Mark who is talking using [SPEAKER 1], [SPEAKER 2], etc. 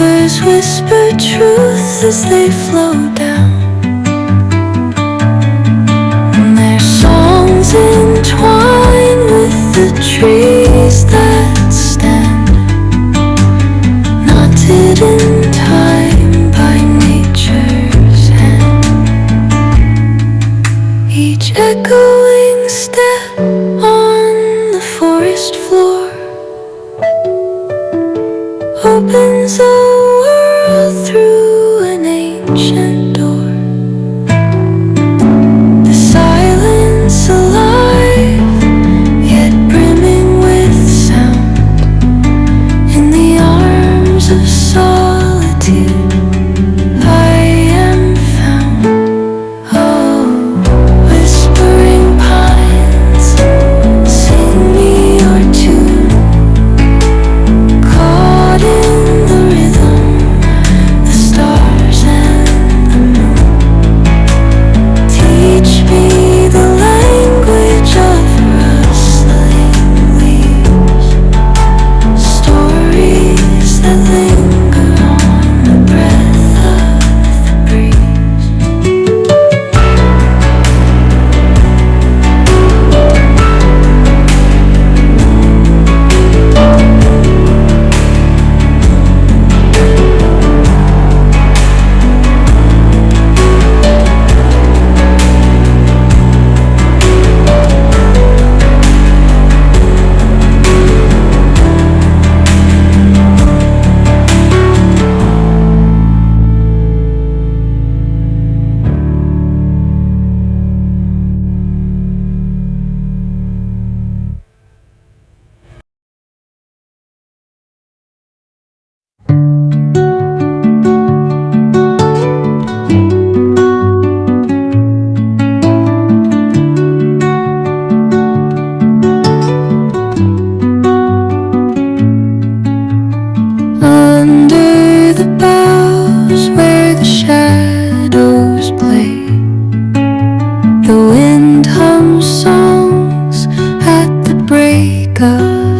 [SPEAKER 1] rivers whisper truth as they flow down, and their songs entwine with the trees that stand, knotted in time by nature's hand. Each echoing step on the forest floor opens a world through an ancient door. The silence alive, yet brimming with sound. In the arms of solitude I am found. Oh, whispering pines, sing me your tune. Caught in the rhythm, the stars and the moon. Teach me the language of rustling leaves, stories that linger on the breath of the breeze. Under the boughs where the shadows play, the wind hums songs at the break of